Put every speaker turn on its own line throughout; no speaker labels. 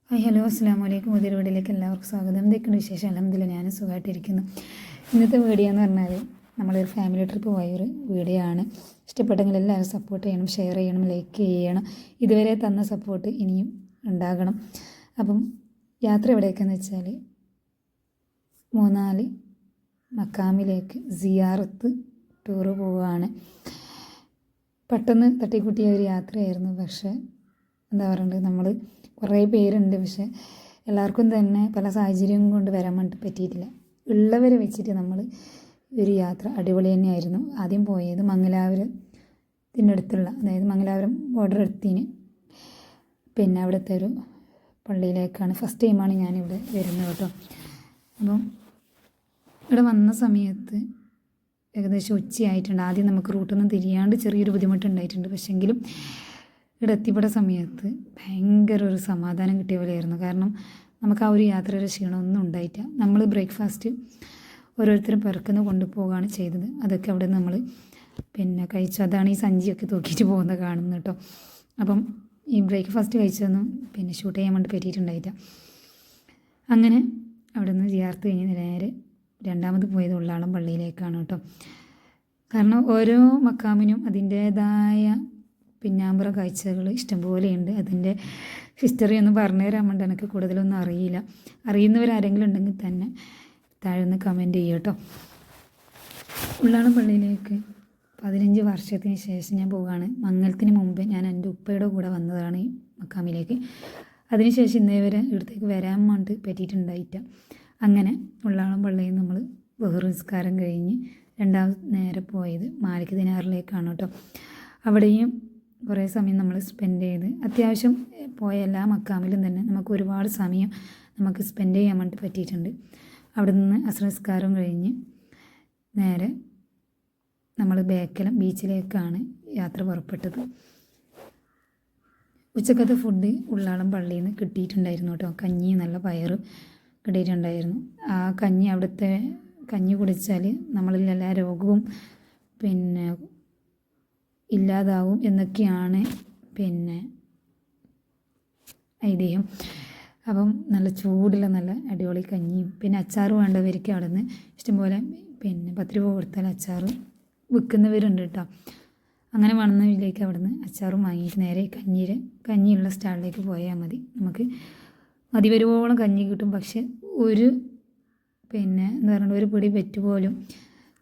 Hi hello അസ്സാം വലൈക്കും. പുതിയൊരു വീഡിയോയിലേക്ക് എല്ലാവർക്കും സ്വാഗതം. എന്തൊക്കെയാണ് വിശേഷം? അൽഹംദുലില്ലാ ഞാൻ സുഖമായിട്ടിരിക്കുന്നു. ഇന്നത്തെ വീഡിയോ എന്ന് പറഞ്ഞാൽ നമ്മളൊരു ഫാമിലി ട്രിപ്പ് പോയൊരു വീഡിയോ ആണ്. ഇഷ്ടപ്പെട്ടെങ്കിൽ എല്ലാവരും സപ്പോർട്ട് ചെയ്യണം, ഷെയർ ചെയ്യണം, ലൈക്ക് ചെയ്യണം. ഇതുവരെ തന്ന സപ്പോർട്ട് ഇനിയും ഉണ്ടാകണം. അപ്പം യാത്ര എവിടേക്കെന്ന് വെച്ചാൽ മൂന്നാല് മക്കാമിലേക്ക് സിയാറത്ത് ടൂറ് പോവുകയാണ്. പെട്ടെന്ന് തട്ടിക്കൂട്ടിയ ഒരു യാത്രയായിരുന്നു. പക്ഷേ എന്താ പറയുക, നമ്മൾ കുറേ പേരുണ്ട്. പക്ഷേ എല്ലാവർക്കും തന്നെ പല സാഹചര്യം കൊണ്ട് വരാൻ വേണ്ടി പറ്റിയിട്ടില്ല. ഉള്ളവരെ വെച്ചിട്ട് നമ്മൾ ഒരു യാത്ര അടിപൊളി തന്നെയായിരുന്നു. ആദ്യം പോയത് മംഗലാപുരത്തിൻ്റെ അടുത്തുള്ള, അതായത് മംഗലാപുരം ബോർഡർ അടുത്തിന്, പിന്നെ അവിടുത്തെ ഒരു പള്ളിയിലേക്കാണ്. ഫസ്റ്റ് ടൈമാണ് ഞാനിവിടെ വരുന്നത് കേട്ടോ. അപ്പം ഇവിടെ വന്ന സമയത്ത് ഏകദേശം ഉച്ചയായിട്ടുണ്ട്. ആദ്യം നമുക്ക് റൂട്ടൊന്നും തിരിയാണ്ട് ചെറിയൊരു ബുദ്ധിമുട്ടുണ്ടായിട്ടുണ്ട്. പക്ഷേങ്കിലും ഇവിടെ എത്തിപ്പെട്ട സമയത്ത് ഭയങ്കര ഒരു സമാധാനം കിട്ടിയ പോലെയായിരുന്നു. കാരണം നമുക്ക് ആ ഒരു യാത്രയുടെ ക്ഷീണമൊന്നും ഉണ്ടായിട്ടില്ല. നമ്മൾ ബ്രേക്ക്ഫാസ്റ്റ് ഓരോരുത്തരും പിറക്കുന്ന കൊണ്ടുപോവുകയാണ് ചെയ്തത്. അതൊക്കെ അവിടെ നമ്മൾ പിന്നെ കഴിച്ചു. അതാണ് ഈ സഞ്ചിയൊക്കെ തൂക്കിയിട്ട് പോകുന്നത് കാണുന്നത് കേട്ടോ. അപ്പം ഈ ബ്രേക്ക്ഫാസ്റ്റ് കഴിച്ചതൊന്നും പിന്നെ ഷൂട്ട് ചെയ്യാൻ വേണ്ടി പറ്റിയിട്ടുണ്ടായില്ല. അങ്ങനെ അവിടെ നിന്ന് സിയാറത്ത് കഴിഞ്ഞ് നേരെ രണ്ടാമത് പോയത് ഉള്ളാളം പള്ളിയിലേക്കാണ് കേട്ടോ. കാരണം ഓരോ മക്കാമിനും അതിൻ്റേതായ പിന്നാമ്പുറ കാഴ്ചകൾ ഇഷ്ടംപോലെയുണ്ട്. അതിൻ്റെ ഹിസ്റ്ററി ഒന്നും പറഞ്ഞു തരാൻ വേണ്ടി എനിക്ക് കൂടുതലൊന്നും അറിയില്ല. അറിയുന്നവരാരെങ്കിലും ഉണ്ടെങ്കിൽ തന്നെ താഴെ ഒന്ന് കമൻറ്റ് ചെയ്യുക കേട്ടോ. ഉള്ളാളം പള്ളിയിലേക്ക് 15 വർഷത്തിന് ശേഷം ഞാൻ പോവുകയാണ്. മംഗലത്തിന് മുമ്പ് ഞാൻ എൻ്റെ ഉപ്പയുടെ കൂടെ വന്നതാണ് ഈ മക്കാമിലേക്ക്. അതിനുശേഷം ഇന്നേ വരെ ഇവിടത്തേക്ക് വരാൻ വേണ്ടി പറ്റിയിട്ടുണ്ടായിട്ട. അങ്ങനെ ഉള്ളാളം പള്ളിയിൽ നമ്മൾ ബഹുർ നിസ്കാരം കഴിഞ്ഞ് രണ്ടാമത് നേരെ പോയത് മാലിക് ദിനാറിലേക്കാണ് കേട്ടോ. അവിടെയും കുറേ സമയം നമ്മൾ സ്പെൻഡ് ചെയ്ത്, അത്യാവശ്യം പോയ എല്ലാ മക്കാമിലും തന്നെ നമുക്ക് ഒരുപാട് സമയം നമുക്ക് സ്പെൻഡ് ചെയ്യാൻ വേണ്ടി പറ്റിയിട്ടുണ്ട്. അവിടെ നിന്ന് അസ്ർ നിസ്കാരം കഴിഞ്ഞ് നേരെ നമ്മൾ ബേക്കലം ബീച്ചിലേക്കാണ് യാത്ര പുറപ്പെട്ടത്. ഉച്ചക്കത്തെ ഫുഡ് ഉള്ളാളം പള്ളിയിൽ നിന്ന് കിട്ടിയിട്ടുണ്ടായിരുന്നു കേട്ടോ. കഞ്ഞി നല്ല പയറ് കിട്ടിയിട്ടുണ്ടായിരുന്നു. ആ കഞ്ഞി, അവിടുത്തെ കഞ്ഞി കുടിച്ചാൽ നമ്മളിൽ എല്ലാ രോഗവും പിന്നെ ഇല്ലാതാവും എന്നൊക്കെയാണ് പിന്നെ ഐതിഹ്യം. അപ്പം നല്ല ചൂടുള്ള നല്ല അടിപൊളി കഞ്ഞിയും പിന്നെ അച്ചാറ് വേണ്ടവർക്ക് അവിടെ നിന്ന് ഇഷ്ടംപോലെ പിന്നെ 10 രൂപ കൊടുത്താൽ അച്ചാറ് വിൽക്കുന്നവരുണ്ട് കേട്ടോ. അങ്ങനെ വേണമെന്നിലേക്ക് അവിടെ നിന്ന് അച്ചാറും വാങ്ങിയിട്ട് നേരെ കഞ്ഞിയുള്ള സ്റ്റാളിലേക്ക് പോയാൽ മതി. നമുക്ക് മതി വരുവോളം കഞ്ഞി കിട്ടും. പക്ഷെ ഒരു പിന്നെ എന്താ പറയുക, ഒരു പിടി വെറ്റ് പോലും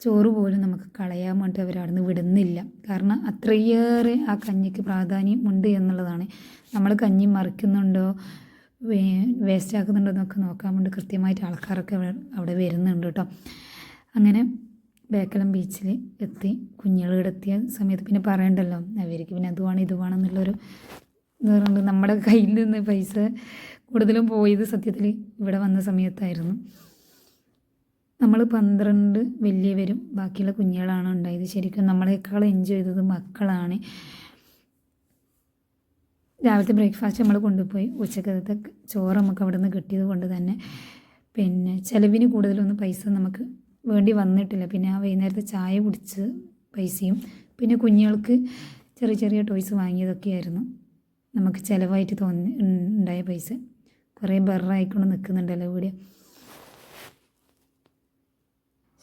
ചോറ് പോലും നമുക്ക് കളയാൻ വേണ്ടി അവർ അവിടെ നിന്ന് വിടുന്നില്ല. കാരണം അത്രയേറെ ആ കഞ്ഞിക്ക് പ്രാധാന്യം ഉണ്ട് എന്നുള്ളതാണ്. നമ്മൾ കഞ്ഞി മറിക്കുന്നുണ്ടോ വേസ്റ്റ് ആക്കുന്നുണ്ടോ എന്നൊക്കെ നോക്കാൻ വേണ്ടി കൃത്യമായിട്ട് ആൾക്കാരൊക്കെ അവിടെ വരുന്നുണ്ട് കേട്ടോ. അങ്ങനെ ബേക്കലം ബീച്ചിൽ എത്തി. കുഞ്ഞുങ്ങൾ എത്തിയ സമയത്ത് പിന്നെ പറയണ്ടല്ലോ, അവർക്ക് പിന്നെ അതുമാണ് ഇതുവാണെന്നുള്ളൊരു എന്താ പറയുക, നമ്മുടെ കയ്യിൽ നിന്ന് പൈസ കൂടുതലും പോയത് സത്യത്തിൽ ഇവിടെ വന്ന സമയത്തായിരുന്നു. നമ്മൾ 12 വലിയവരും ബാക്കിയുള്ള കുഞ്ഞുങ്ങളാണ് ഉണ്ടായത്. ശരിക്കും നമ്മളെക്കാൾ എൻജോയ് ചെയ്തത് മക്കളാണ്. രാവിലത്തെ ബ്രേക്ക്ഫാസ്റ്റ് നമ്മൾ കൊണ്ടുപോയി. ഉച്ചക്കത്തെ ചോറ് നമുക്ക് അവിടെ നിന്ന് കിട്ടിയത് കൊണ്ട് തന്നെ പിന്നെ ചിലവിന് കൂടുതലൊന്നും പൈസ നമുക്ക് വേണ്ടി വന്നിട്ടില്ല. പിന്നെ ആ വൈകുന്നേരത്തെ ചായ കുടിച്ച് പൈസയും പിന്നെ കുഞ്ഞുങ്ങൾക്ക് ചെറിയ ചെറിയ ടോയ്സ് വാങ്ങിയതൊക്കെയായിരുന്നു നമുക്ക് ചിലവായിട്ട് ഉണ്ടായ പൈസ. കുറേ ബെറായിക്കൊണ്ട് നിൽക്കുന്നുണ്ടല്ലോ ഇവിടെ.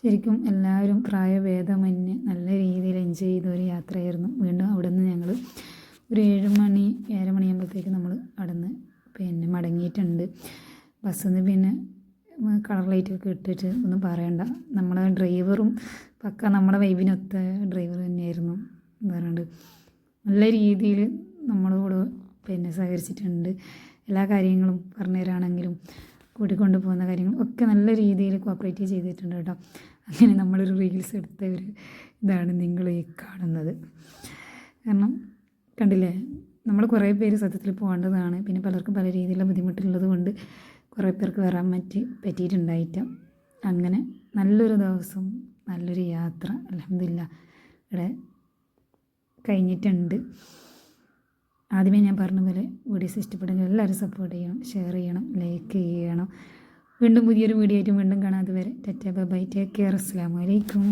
ശരിക്കും എല്ലാവരും പ്രായഭേദമന്യേ നല്ല രീതിയിൽ എൻജോയ് ചെയ്ത ഒരു യാത്രയായിരുന്നു. വീണ്ടും അവിടെ നിന്ന് ഞങ്ങൾ ഒരു 7 മണിയാകുമ്പോഴത്തേക്ക് നമ്മൾ അവിടെ നിന്ന് പിന്നെ മടങ്ങിയിട്ടുണ്ട്. ബസ്സിൽ നിന്ന് പിന്നെ കളർ ലൈറ്റൊക്കെ ഇട്ടിട്ട് ഒന്നും പറയണ്ട. നമ്മളെ ഡ്രൈവറും പക്ക നമ്മുടെ വൈബിനൊത്ത ഡ്രൈവർ തന്നെയായിരുന്നു. എന്താ പറയുക, നല്ല രീതിയിൽ നമ്മളോട് പിന്നെ സഹകരിച്ചിട്ടുണ്ട്. എല്ലാ കാര്യങ്ങളും പറഞ്ഞു തരാണെങ്കിലും കൂട്ടിക്കൊണ്ട് പോകുന്ന കാര്യങ്ങളും ഒക്കെ നല്ല രീതിയിൽ കോപ്പറേറ്റ് ചെയ്തിട്ടുണ്ട് കേട്ടോ. അങ്ങനെ നമ്മളൊരു റീൽസ് എടുത്ത ഒരു ഇതാണ് നിങ്ങൾ ഈ കാണുന്നത്. കാരണം കണ്ടില്ലേ, നമ്മൾ കുറേ പേര് സത്യത്തിൽ പോകേണ്ടതാണ്. പിന്നെ പലർക്കും പല രീതിയിലുള്ള ബുദ്ധിമുട്ടുള്ളത് കൊണ്ട് കുറേ പേർക്ക് വരാൻ പറ്റിയിട്ടുണ്ടായിട്ട് അങ്ങനെ നല്ലൊരു ദിവസം നല്ലൊരു യാത്ര അൽഹംദുലില്ലാ ഇവിടെ കഴിഞ്ഞിട്ടുണ്ട്. ആദ്യമേ ഞാൻ പറഞ്ഞ പോലെ വീഡിയോസ് ഇഷ്ടപ്പെടുമെങ്കിൽ എല്ലാവരും സപ്പോർട്ട് ചെയ്യണം, ഷെയർ ചെയ്യണം, ലൈക്ക് ചെയ്യണം. വീണ്ടും പുതിയൊരു വീഡിയോ ആയിട്ട് വീണ്ടും കാണാതെ വരെ tata bye bye, take care, അസ്സലാമു അലൈക്കും.